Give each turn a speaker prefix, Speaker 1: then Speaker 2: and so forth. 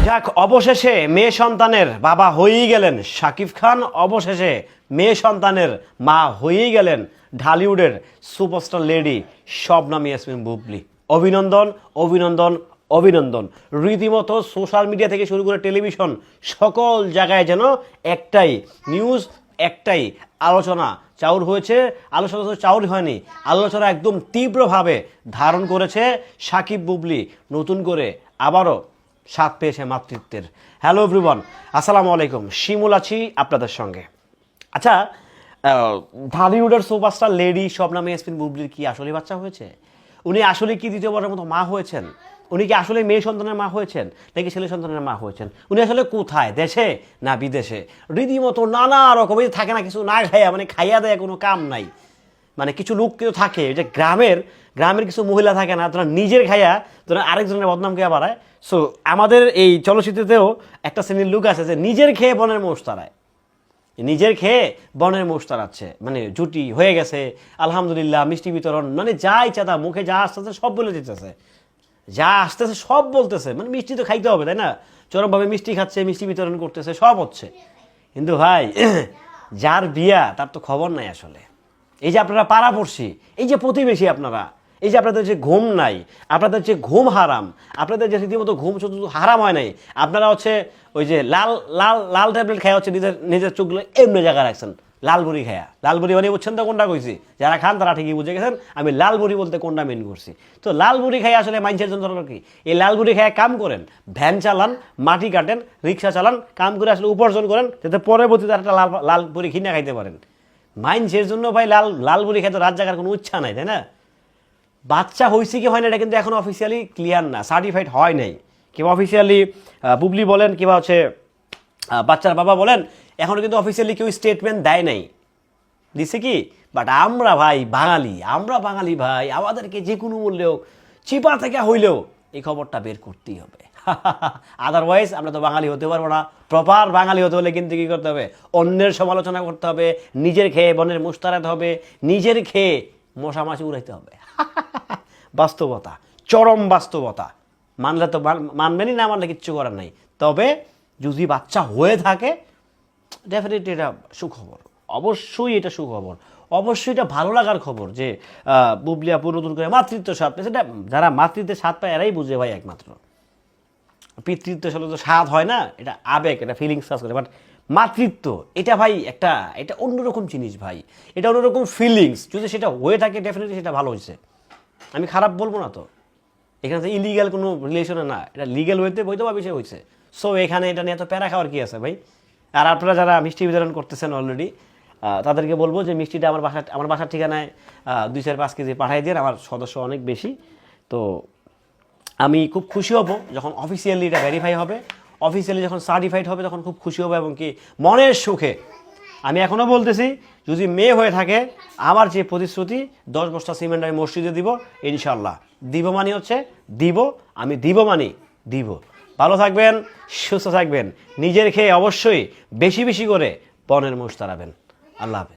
Speaker 1: যাক, অবশেষে মেয়ে সন্তানের বাবা হয়েই গেলেন শাকিব খান, অবশেষে মেয়ে সন্তানের মা হয়েই গেলেন ঢালিউডের সুপারস্টার লেডি শবনম ইয়াসমিন বুবলি। অভিনন্দন, অভিনন্দন, অভিনন্দন। রীতিমতো সোশ্যাল মিডিয়া থেকে শুরু করে টেলিভিশন সকল জায়গায় যেন একটাই নিউজ, একটাই আলোচনা চাউর হয়েছে। আলোচনা তো চাউর হয়নি, আলোচনা একদম তীব্রভাবে ধারণ করেছে শাকিব বুবলি নতুন করে আবারও স্বাদ পেয়েছে মাতৃত্বের। হ্যালো এভরিওয়ান, আসসালামু আলাইকুম। শিমুল আছি আপনাদের সঙ্গে। আচ্ছা, ঢালিউডের সুপারস্টার লেডি শবনম ইয়াসমিন বুবলির কি আসলে বাচ্চা হয়েছে? উনি আসলে কি দ্বিতীয়বারের মতো মা হয়েছেন? উনি কি আসলে মেয়ে সন্তানের মা হয়েছেন নাকি ছেলে সন্তানের মা হয়েছেন? উনি আসলে কোথায়, দেশে না বিদেশে? রীতিমতো নানা রকমের থাকে না, কিছু না খাইয়া মানে খাইয়া দেয় কোনো কাম নাই। মানে কিছু লোক কেউ থাকে যে গ্রামের কিছু মহিলা থাকে না, তোরা নিজের খাইয়া তোরা আরেকজনের বদনাম খেয়া বাড়ায়। সো আমাদের এই চলচ্চিত্রতেও একটা শ্রেণীর লোক আছে যে নিজের খেয়ে বনের মোষ তাড়ায়, নিজের খেয়ে বনের মোষ তাড়াচ্ছে। মানে জুটি হয়ে গেছে, আলহামদুলিল্লাহ, মিষ্টি বিতরণ, মানে যা ইচ্ছা তা মুখে যা আসতেছে সব বলে দিতেছে, যা আসতেছে সব বলতেছে। মানে মিষ্টি তো খাইতে হবে, তাই না? চরমভাবে মিষ্টি খাচ্ছে, মিষ্টি বিতরণ করতেছে, সব হচ্ছে। কিন্তু ভাই, যার বিয়া তার তো খবর নাই আসলে। এই যে আপনারা পাড়াপড়শি, এই যে প্রতিবেশী আপনারা, এই যে আপনাদের যে ঘুম নাই, আপনাদের যে ঘুম হারাম, আপনাদের যে রীতিমতো ঘুম শুধু হারাম হয় নাই, আপনারা হচ্ছে ওই যে লাল লাল লাল ট্যাবলেট খাওয়া হচ্ছে, নিজের নিজের চোখগুলো এমনি জায়গা রাখছেন লাল বুড়ি খায়া। লাল বুড়ি মানে বুঝছেন তো কোনটা কইছি? যারা খান তারা ঠিকই বুঝে গেছেন আমি লাল বুড়ি বলতে কোনটা মেন করছি। তো লাল বুড়ি খাই আসলে মানুষের জন্য দরকার কি? এই লাল বুড়ি খায় কাম করেন, ভ্যান চালান, মাটি কাটেন, রিক্সা চালান, কাম করে আসলে উপার্জন করেন, যাতে পরবর্তীতে একটা লাল লাল বুড়ি কিনে খাইতে পারেন। মাইন্সের জন্য ভাই লাল বুড়ি খেতে রাত জাগার কোনো ইচ্ছা নাই, তাই না? বাচ্চা হয়েছে কি হয় না এটা কিন্তু এখন অফিসিয়ালি ক্লিয়ার না, সার্টিফাইড হয় নাই। কিংবা অফিসিয়ালি বুবলি বলেন কিংবা হচ্ছে বাচ্চার বাবা বলেন, এখনও কিন্তু অফিসিয়ালি কেউ স্টেটমেন্ট দেয় নাই। দিছে কি? বাট আমরা ভাই বাঙালি, আমরা বাঙালি ভাই, আমাদেরকে যে কোনো মূল্যেও চিপা থেকে হইলেও এই খবরটা বের করতেই হবে। আদারওয়াইজ আমরা তো বাঙালি হতে পারবো না। প্রপার বাঙালি হতে হলে কিন্তু কী করতে হবে? অন্যের সমালোচনা করতে হবে, নিজের খেয়ে বনের মোষ তাড়াতে হবে, নিজের খেয়ে মশা মাছি উড়াইতে হবে। বাস্তবতা, চরম বাস্তবতা। মানলে তো মানবেনই, না মানলে কিচ্ছু করার নাই। তবে যদি বাচ্চা হয়ে থাকে ডেফিনেটলি এটা সুখবর, অবশ্যই এটা সুখবর, অবশ্যই এটা ভালো লাগার খবর যে বুবলি আপু নতুন করে মাতৃত্ব স্বাদ পেয়েছে। এটা যারা মাতৃত্বের স্বাদ পায় এরাই বুঝে ভাই একমাত্র। পিতৃত্ব আসলে তো স্বাদ হয় না, এটা আবেগ, এটা ফিলিংস কাজ করে। বাট মাতৃত্ব এটা ভাই এটা অন্যরকম জিনিস ভাই, এটা অন্যরকম ফিলিংস। যদি সেটা হয়ে থাকে ডেফিনেটলি সেটা ভালো হয়েছে, আমি খারাপ বলবো না। তো এখানে তো ইলিগাল কোনো রিলেশনে না, এটা লিগ্যাল হইতে বৈধ বা বিষয় হয়েছে। সো এখানে এটা নিয়ে এত প্যারা খাওয়ার কি আছে ভাই? আর আপনারা যারা মিষ্টি বিতরণ করতেছেন অলরেডি, তাদেরকে বলবো যে মিষ্টিটা আমার বাসার ঠিকানায় 2-4-5 কেজি পাঠিয়ে দিন। আমার সদস্য অনেক বেশি, তো আমি খুব খুশি হব যখন অফিসিয়ালি এটা ভেরিফাই হবে, অফিসিয়ালি যখন সার্টিফাইড হবে, তখন খুব খুশি হব এবং কি মনের সুখে। আমি এখনও বলতেছি, যদি মেয়ে হয়ে থাকে, আমার যে প্রতিশ্রুতি 10 বস্তা সিমেন্ট আমি মসজিদে দিব, ইনশাল্লাহ দিব। মানে হচ্ছে দিব, আমি দিব মানে দিব। ভালো থাকবেন, সুস্থ থাকবেন, নিজের খেয়ে অবশ্যই বেশি বেশি করে বনের মোষ তাড়াবেন। আল্লাহ হাফেজ।